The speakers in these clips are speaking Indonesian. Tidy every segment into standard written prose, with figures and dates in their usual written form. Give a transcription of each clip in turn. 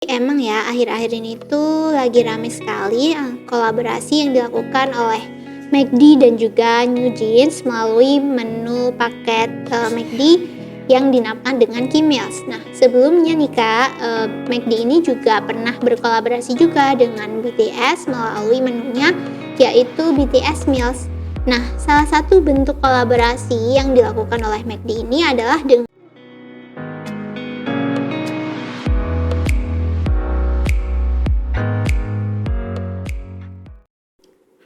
Emang ya, akhir-akhir ini tuh lagi rame sekali kolaborasi yang dilakukan oleh McD dan juga New Jeans melalui menu paket McD yang dinamakan dengan Key Meals. Nah, sebelumnya nih Kak, McD ini juga pernah berkolaborasi juga dengan BTS melalui menunya yaitu BTS Meals. Nah, salah satu bentuk kolaborasi yang dilakukan oleh McD ini adalah dengan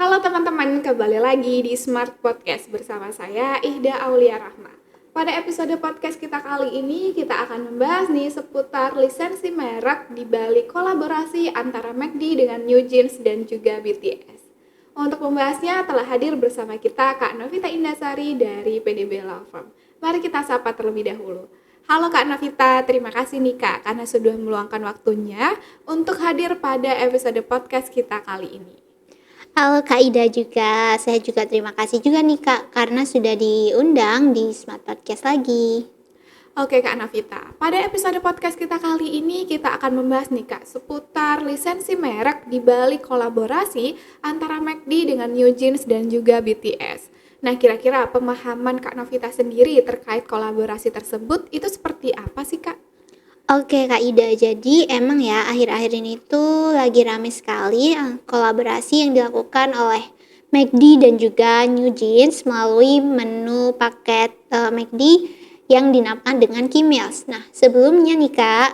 Halo teman-teman, kembali lagi di Smart Podcast bersama saya Ihda Aulia Rahma. Pada episode podcast kita kali ini, kita akan membahas nih seputar lisensi merek di balik kolaborasi antara McD dengan New Jeans dan juga BTS. Untuk membahasnya telah hadir bersama kita Kak Novita Indasari dari PDB Law Firm. Mari kita sapa terlebih dahulu. Halo Kak Novita, terima kasih nih Kak karena sudah meluangkan waktunya untuk hadir pada episode podcast kita kali ini. Halo Kak Ida juga, saya juga terima kasih juga nih Kak karena sudah diundang di Smart Podcast lagi. Oke Kak Navita, pada episode podcast kita kali ini kita akan membahas nih Kak seputar lisensi merek di balik kolaborasi antara McD dengan New Jeans dan juga BTS. Nah kira-kira pemahaman Kak Novita sendiri terkait kolaborasi tersebut itu seperti apa sih Kak? Oke Kak Ida, jadi emang ya akhir-akhir ini tuh lagi rame sekali kolaborasi yang dilakukan oleh McD dan juga New Jeans melalui menu paket McD yang dinamakan dengan Key Meals. Nah, sebelumnya nih Kak,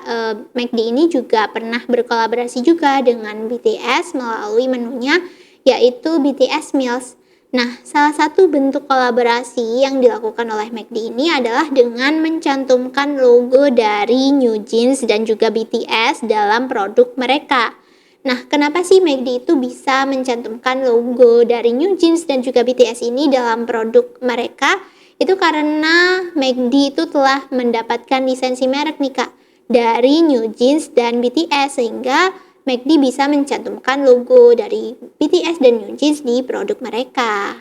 McD ini juga pernah berkolaborasi juga dengan BTS melalui menunya yaitu BTS Meals. Nah, salah satu bentuk kolaborasi yang dilakukan oleh McD ini adalah dengan mencantumkan logo dari New Jeans dan juga BTS dalam produk mereka. Nah, kenapa sih McD itu bisa mencantumkan logo dari New Jeans dan juga BTS ini dalam produk mereka? Itu karena McD itu telah mendapatkan lisensi merek nih Kak dari New Jeans dan BTS sehingga McD bisa mencantumkan logo dari BTS dan New Jeans di produk mereka.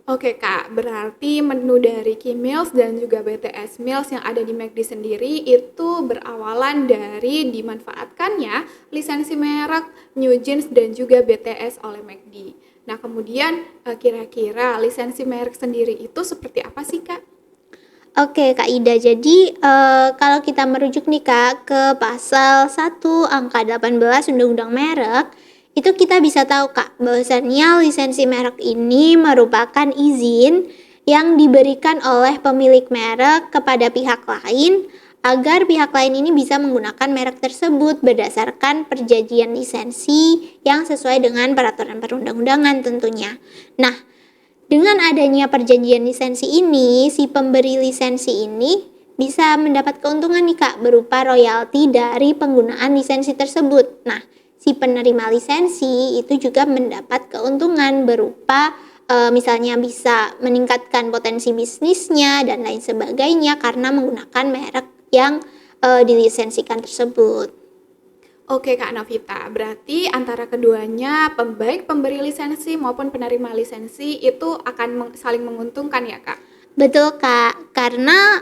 Oke Kak, berarti menu dari Key Meals dan juga BTS Meals yang ada di McD sendiri itu berawalan dari dimanfaatkannya lisensi merek New Jeans dan juga BTS oleh McD. Nah kemudian kira-kira lisensi merek sendiri itu seperti apa sih Kak? Oke Kak Ida, jadi kalau kita merujuk nih Kak ke pasal 1 angka 18 Undang-Undang Merek, itu kita bisa tahu Kak bahwasannya lisensi merek ini merupakan izin yang diberikan oleh pemilik merek kepada pihak lain agar pihak lain ini bisa menggunakan merek tersebut berdasarkan perjanjian lisensi yang sesuai dengan peraturan perundang-undangan tentunya. Nah, dengan adanya perjanjian lisensi ini, si pemberi lisensi ini bisa mendapat keuntungan nih Kak berupa royalti dari penggunaan lisensi tersebut. Nah, si penerima lisensi itu juga mendapat keuntungan berupa misalnya bisa meningkatkan potensi bisnisnya dan lain sebagainya karena menggunakan merek yang dilisensikan tersebut. Oke Kak Novita, berarti antara keduanya baik pemberi lisensi maupun penerima lisensi itu akan saling menguntungkan ya Kak? Betul Kak, karena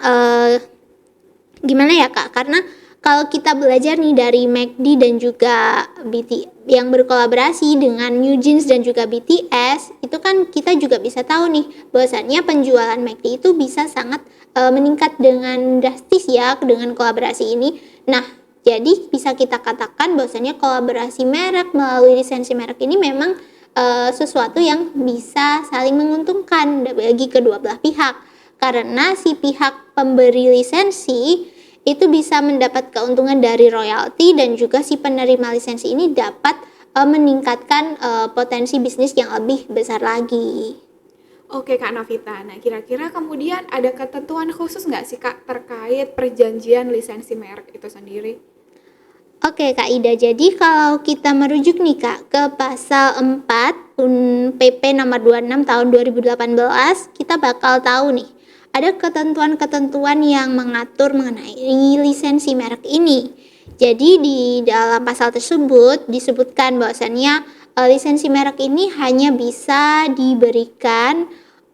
gimana ya Kak? Karena kalau kita belajar nih dari McD dan juga BT yang berkolaborasi dengan New Jeans dan juga BTS, itu kan kita juga bisa tahu nih bahwasannya penjualan McD itu bisa sangat meningkat dengan drastis ya dengan kolaborasi ini. Nah, jadi bisa kita katakan bahwasannya kolaborasi merek melalui lisensi merek ini memang sesuatu yang bisa saling menguntungkan bagi kedua belah pihak. Karena si pihak pemberi lisensi itu bisa mendapat keuntungan dari royalti dan juga si penerima lisensi ini dapat meningkatkan potensi bisnis yang lebih besar lagi. Oke Kak Novita, nah kira-kira kemudian ada ketentuan khusus nggak sih Kak terkait perjanjian lisensi merek itu sendiri? Oke Kak Ida, jadi kalau kita merujuk nih Kak ke pasal 4 PP nomor 26 tahun 2018, kita bakal tahu nih ada ketentuan-ketentuan yang mengatur mengenai lisensi merek ini. Jadi di dalam pasal tersebut disebutkan bahwasannya lisensi merek ini hanya bisa diberikan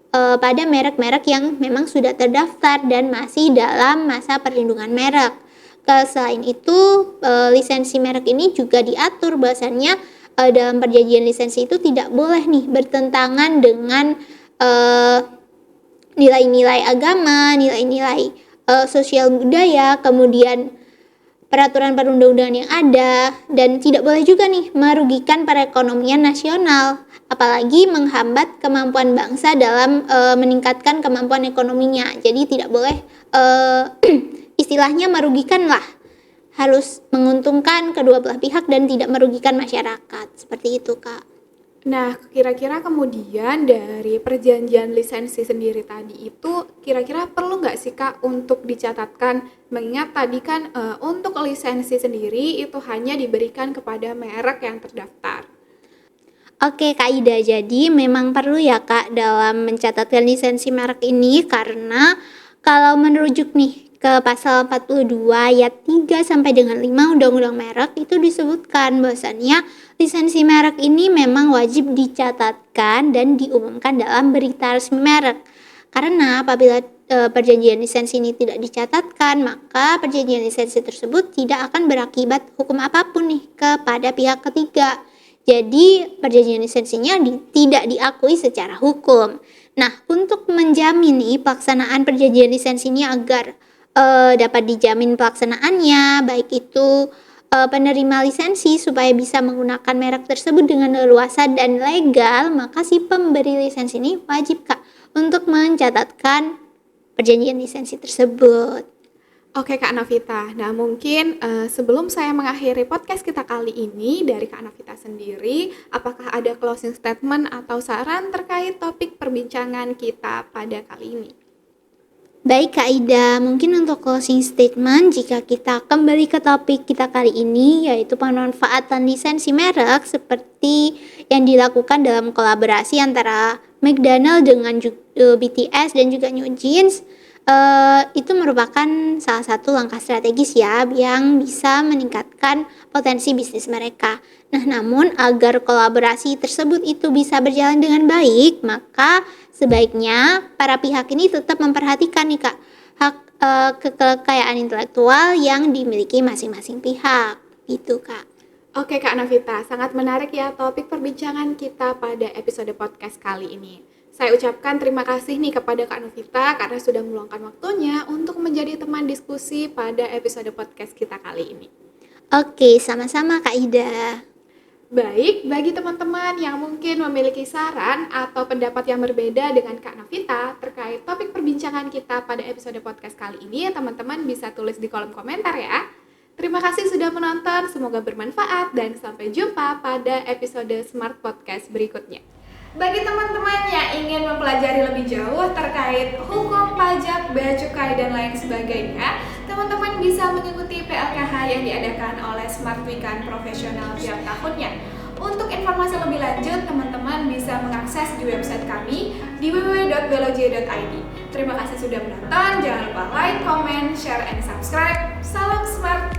pada merek-merek yang memang sudah terdaftar dan masih dalam masa perlindungan merek. Selain itu, lisensi merek ini juga diatur bahwasannya dalam perjanjian lisensi itu tidak boleh nih bertentangan dengan nilai-nilai agama, nilai-nilai sosial budaya, kemudian peraturan perundang-undangan yang ada, dan tidak boleh juga nih merugikan perekonomian nasional, apalagi menghambat kemampuan bangsa dalam meningkatkan kemampuan ekonominya. Jadi tidak boleh istilahnya merugikan lah, harus menguntungkan kedua belah pihak dan tidak merugikan masyarakat. Seperti itu, Kak. Nah, kira-kira kemudian dari perjanjian lisensi sendiri tadi itu kira-kira perlu nggak sih Kak untuk dicatatkan? Mengingat tadi kan untuk lisensi sendiri itu hanya diberikan kepada merek yang terdaftar. Oke Kak Ida, jadi memang perlu ya Kak dalam mencatatkan lisensi merek ini, karena kalau merujuk nih ke pasal 42 ayat 3 sampai dengan 5 Undang-Undang Merek itu disebutkan bahwasannya lisensi merek ini memang wajib dicatatkan dan diumumkan dalam berita resmi merek. Karena apabila perjanjian lisensi ini tidak dicatatkan, maka perjanjian lisensi tersebut tidak akan berakibat hukum apapun nih kepada pihak ketiga. Jadi perjanjian lisensinya tidak diakui secara hukum. Nah, untuk menjamin nih pelaksanaan perjanjian lisensi ini agar dapat dijamin pelaksanaannya, baik itu penerima lisensi supaya bisa menggunakan merek tersebut dengan leluasa dan legal, maka si pemberi lisensi ini wajib Kak untuk mencatatkan perjanjian lisensi tersebut. Oke Kak Navita, nah mungkin sebelum saya mengakhiri podcast kita kali ini dari Kak Navita sendiri, apakah ada closing statement atau saran terkait topik perbincangan kita pada kali ini? Baik Kak Ida, mungkin untuk closing statement jika kita kembali ke topik kita kali ini, yaitu pemanfaatan lisensi merek seperti yang dilakukan dalam kolaborasi antara McDonald dengan BTS dan juga New Jeans. Itu merupakan salah satu langkah strategis ya yang bisa meningkatkan potensi bisnis mereka. Nah, namun agar kolaborasi tersebut itu bisa berjalan dengan baik, maka sebaiknya para pihak ini tetap memperhatikan nih Kak hak kekayaan intelektual yang dimiliki masing-masing pihak. Gitu Kak. Oke Kak Navita, sangat menarik ya topik perbincangan kita pada episode podcast kali ini. Saya ucapkan terima kasih nih kepada Kak Navita karena sudah meluangkan waktunya untuk menjadi teman diskusi pada episode podcast kita kali ini. Oke, sama-sama Kak Ida. Baik, bagi teman-teman yang mungkin memiliki saran atau pendapat yang berbeda dengan Kak Navita terkait topik perbincangan kita pada episode podcast kali ini, teman-teman bisa tulis di kolom komentar ya. Terima kasih sudah menonton, semoga bermanfaat dan sampai jumpa pada episode Smart Podcast berikutnya. Bagi teman-teman yang ingin mempelajari lebih jauh terkait hukum, pajak, bea cukai, dan lain sebagainya, teman-teman bisa mengikuti PLKH yang diadakan oleh Smart Weekend Profesional tiap tahunnya. Untuk informasi lebih lanjut, teman-teman bisa mengakses di website kami di www.beloj.id. Terima kasih sudah menonton, jangan lupa like, comment, share, and subscribe. Salam Smart!